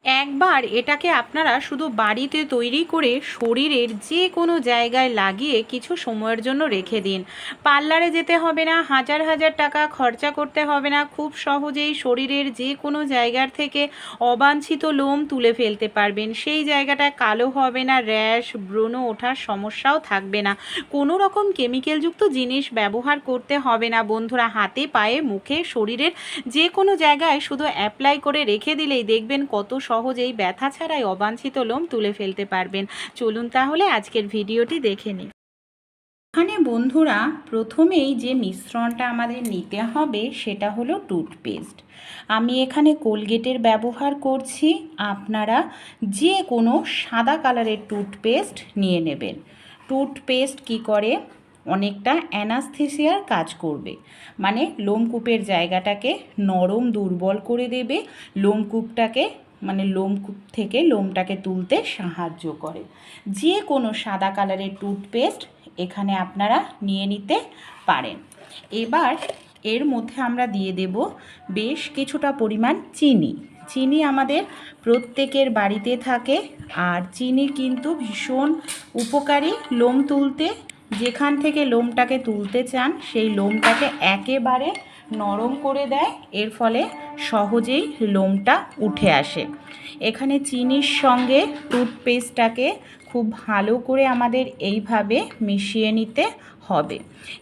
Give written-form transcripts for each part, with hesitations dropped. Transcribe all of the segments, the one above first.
একবার এটাকে আপনারা শুধু বাড়িতে তৈরি করে শরীরের যে কোনো জায়গায় লাগিয়ে কিছু সময়ের জন্য রেখে দিন। পার্লারে যেতে হবে না, হাজার হাজার টাকা খরচা করতে হবে না, খুব সহজেই শরীরের যে কোনো জায়গার থেকে অবাঞ্ছিত লোম তুলে ফেলতে পারবেন। সেই জায়গাটা কালো হবে না, র্যাশ ব্রণ ওঠার সমস্যাও থাকবে না। কোনো রকম কেমিক্যালযুক্ত জিনিস ব্যবহার করতে হবে না বন্ধুরা। হাতে পায়ে মুখে শরীরের যে কোনো জায়গায় শুধু অ্যাপ্লাই করে রেখে দিলেই দেখবেন কত সহজেই ব্যথা ছাড়াই অবাঞ্ছিত লোম তুলে ফেলতে পারবেন। চলুন তাহলে আজকের ভিডিওটি দেখে নিই। এখানে বন্ধুরা প্রথমেই যে মিশ্রণটা আমাদের নিতে হবে সেটা হলো টুথপেস্ট। আমি এখানে কোলগেটের ব্যবহার করছি, আপনারা যে কোনো সাদা কালারের টুথপেস্ট নিয়ে নেবেন। টুথপেস্ট কি করে, অনেকটা অ্যানাস্থেসিয়ার কাজ করবে, মানে লোমকূপের জায়গাটাকে নরম দুর্বল করে দেবে, লোমকূপটাকে মানে লোমকূপ থেকে লোমটাকে তুলতে সাহায্য করে। যে কোনো সাদা কালারের টুথপেস্ট এখানে আপনারা নিয়ে নিতে পারেন। এবার এর মধ্যে আমরা দিয়ে দেব বেশ কিছুটা পরিমাণ চিনি। চিনি আমাদের প্রত্যেকের বাড়িতে থাকে, আর চিনি কিন্তু ভীষণ উপকারী লোম তুলতে। যেখান থেকে লোমটাকে তুলতে চান সেই লোমটাকে একেবারে নরম করে দেয়, এর ফলে সহজেই লোমটা উঠে আসে। এখানে চিনির সঙ্গে টুথপেস্টটাকে খুব ভালো করে আমাদের এইভাবে মিশিয়ে নিতে হবে।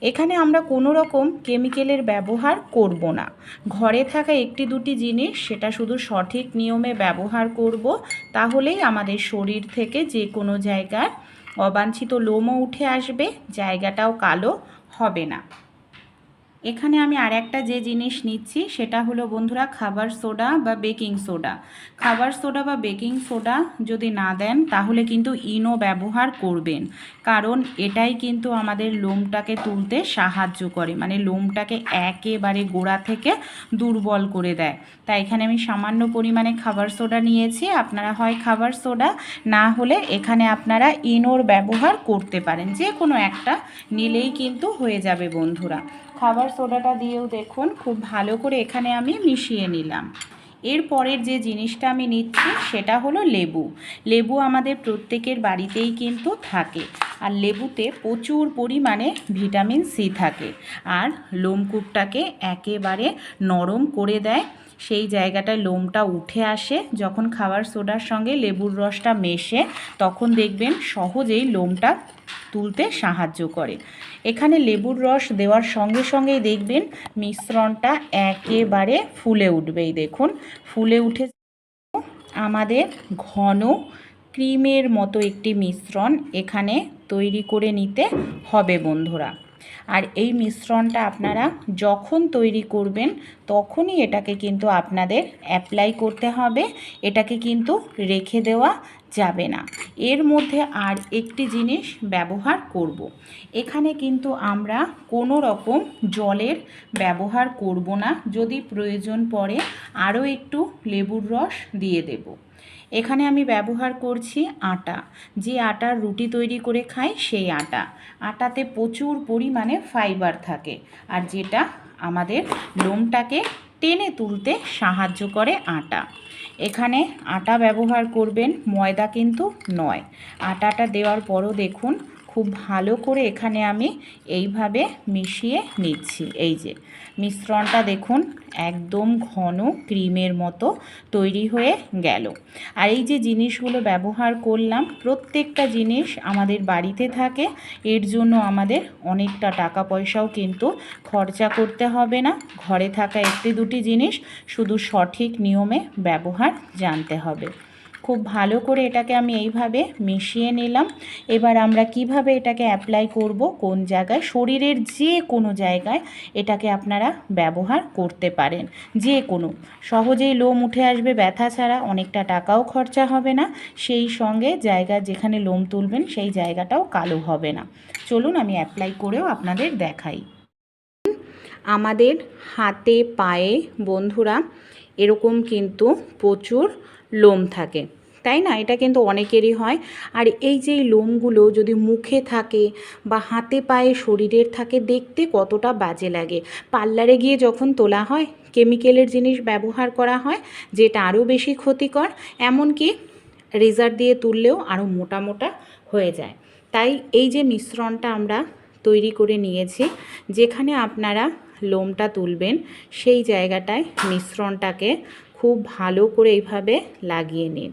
এখানে আমরা কোনো রকম কেমিক্যালের ব্যবহার করব না। ঘরে থাকা একটি দুটি জিনিস সেটা শুধু সঠিক নিয়মে ব্যবহার করব, তাহলেই আমাদের শরীর থেকে যে কোনো জায়গার অবাঞ্ছিত লোমও উঠে আসবে, জায়গাটাও কালো হবে না। এখানে আমি আর একটা যে জিনিস নিচ্ছি সেটা হলো বন্ধুরা খাবার সোডা বা বেকিং সোডা। খাবার সোডা বা বেকিং সোডা যদি না দেন তাহলে কিন্তু ইনো ব্যবহার করবেন, কারণ এটাই কিন্তু আমাদের লোমটাকে তুলতে সাহায্য করে, মানে লোমটাকে একেবারে গোড়া থেকে দুর্বল করে দেয়। তাই এখানে আমি সামান্য পরিমাণে খাবার সোডা নিয়েছি, আপনারা হয় খাবার সোডা না হলে এখানে আপনারা ইনোর ব্যবহার করতে পারেন, যে কোনো একটা নিলেই কিন্তু হয়ে যাবে বন্ধুরা। খাবার সোডাটা দিয়েও দেখুন খুব ভালো করে এখানে আমি মিশিয়ে নিলাম। এরপরের যে জিনিসটা আমি নিচ্ছি সেটা হলো লেবু। লেবু আমাদের প্রত্যেকের বাড়িতেই কিন্তু থাকে, আর লেবুতে প্রচুর পরিমাণে ভিটামিন সি থাকে, আর লোমকূপটাকে একেবারে নরম করে দেয়। সেই জায়গাটায় লোমটা উঠে আসে যখন খাবার সোডার সঙ্গে লেবুর রসটা মেশে, তখন দেখবেন সহজেই লোমটা তুলতে সাহায্য করে। এখানে লেবুর রস দেওয়ার সঙ্গে সঙ্গেই দেখবেন মিশ্রণটা একেবারে ফুলে উঠবেই। দেখুন ফুলে উঠে আমাদের ঘন ক্রিমের মতো একটি মিশ্রণ এখানে তৈরি করে নিতে হবে বন্ধুরা। আর এই মিশ্রণটা আপনারা যখন তৈরি করবেন তখনই এটাকে কিন্তু আপনাদের অ্যাপ্লাই করতে হবে, এটাকে কিন্তু রেখে দেওয়া যাবে না। এর মধ্যে আর একটি জিনিস ব্যবহার করব। এখানে কিন্তু আমরা কোনো রকম জলের ব্যবহার করব না, যদি প্রয়োজন পড়ে আরও একটু লেবুর রস দিয়ে দেব। এখানে আমি ব্যবহার করছি আটা, যে আটার রুটি তৈরি করে খাই সেই আটা। আটাতে প্রচুর পরিমাণে ফাইবার থাকে, আর যেটা আমাদের লোমটাকে টেনে তুলতে সাহায্য করে আটা। এখানে আটা ব্যবহার করবেন, ময়দা কিন্তু নয়। আটাটা দেওয়ার পরও দেখুন খুব ভালো করে এখানে আমি এইভাবে মিশিয়ে নিচ্ছি। এই যে মিশ্রণটা দেখুন একদম ঘন ক্রিমের মতো তৈরি হয়ে গেল। আর এই যে জিনিসগুলো ব্যবহার করলাম প্রত্যেকটা জিনিস আমাদের বাড়িতে থাকে, এর জন্য আমাদের অনেকটা টাকা পয়সাও কিন্তু খরচা করতে হবে না। ঘরে থাকা একটি দুটি জিনিস শুধু সঠিক নিয়মে ব্যবহার জানতে হবে। খুব ভালো করে এটাকে আমি এইভাবে মিশিয়ে নিলাম। এবার আমরা কিভাবে এটাকে অ্যাপ্লাই করব, কোন জায়গায়, শরীরের যে কোনো জায়গায় এটাকে আপনারা ব্যবহার করতে পারেন। যে কোনো সহজেই লোম উঠে আসবে ব্যথা ছাড়া, অনেকটা টাকাও খরচা হবে না, সেই সঙ্গে জায়গা যেখানে লোম তুলবেন সেই জায়গাটাও কালো হবে না। চলুন আমি অ্যাপ্লাই করেও আপনাদের দেখাই। আমাদের হাতে পায়ে বন্ধুরা এরকম কিন্তু প্রচুর লোম থাকে, তাই না? এটা কিন্তু অনেকেরই হয়। আর এই যে লোমগুলো যদি মুখে থাকে বা হাতে পায়ে শরীরের থাকে, দেখতে কতটা বাজে লাগে। পার্লারে গিয়ে যখন তোলা হয় কেমিক্যালের জিনিস ব্যবহার করা হয়, যেটা আরও বেশি ক্ষতিকর। এমনকি রেজার দিয়ে তুললেও আরও মোটা মোটা হয়ে যায়। তাই এই যে মিশ্রণটা আমরা তৈরি করে নিয়েছি, যেখানে আপনারা লোমটা তুলবেন সেই জায়গাটায় মিশ্রণটাকে খুব ভালো করে এইভাবে লাগিয়ে নিন।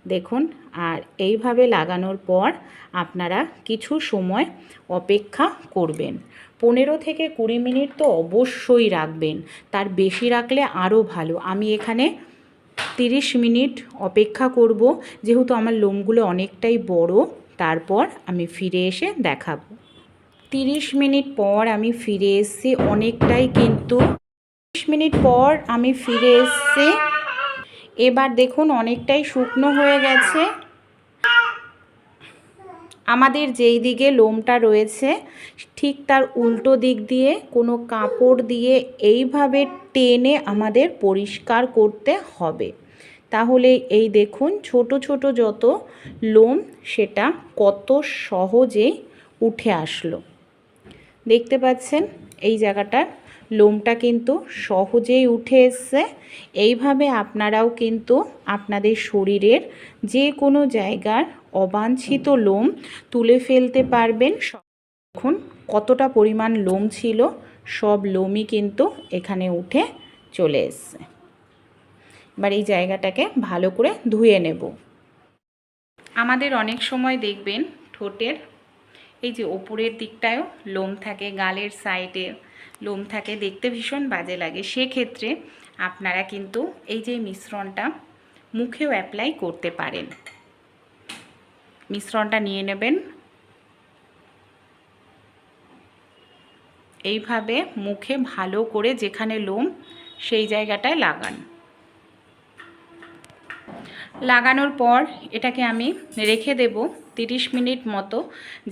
দেখুন, আর এইভাবে লাগানোর পর আপনারা কিছু সময় অপেক্ষা করবেন। 15 থেকে 20 মিনিট তো অবশ্যই রাখবেন, তার বেশি রাখলে আরও ভালো। আমি এখানে 30 মিনিট অপেক্ষা করব, যেহেতু আমার লোমগুলো অনেকটাই বড়। তারপর আমি ফিরে এসে দেখাবো। 30 মিনিট পর আমি ফিরে এসেছি, অনেকটাই কিন্তু 30 মিনিট পর আমি ফিরে এসেছি। এবার দেখুন অনেকটাই শুকনো হয়ে গেছে। আমাদের যেই দিকে লোমটা রয়েছে ঠিক তার উল্টো দিক দিয়ে কোনো কাপড় দিয়ে এইভাবে টেনে আমাদের পরিষ্কার করতে হবে। তাহলে এই দেখুন ছোট ছোট যত লোম সেটা কত সহজে উঠে আসলো। দেখতে পাচ্ছেন এই জায়গাটার লোমটা কিন্তু সহজেই উঠে এসছে। এইভাবে আপনারাও কিন্তু আপনাদের শরীরের যে কোনো জায়গার অবাঞ্ছিত লোম তুলে ফেলতে পারবেন। দেখুন কতটা পরিমাণ লোম ছিল, সব লোমই কিন্তু এখানে উঠে চলে এসছে। এবার এই জায়গাটাকে ভালো করে ধুয়ে নেব। আমাদের অনেক সময় দেখবেন ঠোঁটের এই যে ওপরের দিকটায়ও লোম থাকে, গালের সাইডে লোম থাকে, দেখতে ভীষণ বাজে লাগে। সেক্ষেত্রে আপনারা কিন্তু এই যে মিশ্রণটা মুখেও অ্যাপ্লাই করতে পারেন। মিশ্রণটা নিয়ে নেবেন, এইভাবে মুখে ভালো করে যেখানে লোম সেই জায়গাটায় লাগান। লাগানোর পর এটাকে আমি রেখে দেব 30 মিনিট মতো।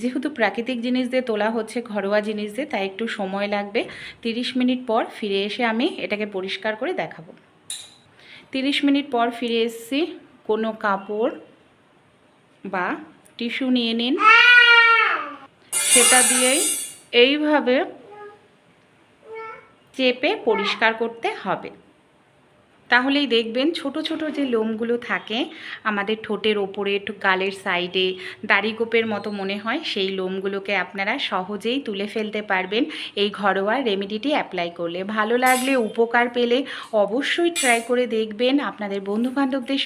যেহেতু প্রাকৃতিক জিনিস দিয়ে তোলা হচ্ছে, ঘরোয়া জিনিস দিয়ে, তাই একটু সময় লাগবে। 30 মিনিট পর ফিরে এসে আমি এটাকে পরিষ্কার করে দেখাবো। 30 মিনিট পর ফিরে এসেছি। কোনো কাপড় বা টিস্যু নিয়ে নিন, সেটা দিয়েই এইভাবে চেপে পরিষ্কার করতে হবে। তাহলেই দেখবেন ছোট ছোট যে লোমগুলো থাকে আমাদের ঠোঁটের ওপরে, গালের সাইডে দাড়িগোপের মতো মনে হয়, সেই লোমগুলোকে আপনারা সহজেই তুলে ফেলতে পারবেন এই ঘরোয়া রেমেডিটি অ্যাপ্লাই করলে। ভালো লাগলে, উপকার পেলে অবশ্যই ট্রাই করে দেখবেন। আপনাদের বন্ধুবান্ধবদের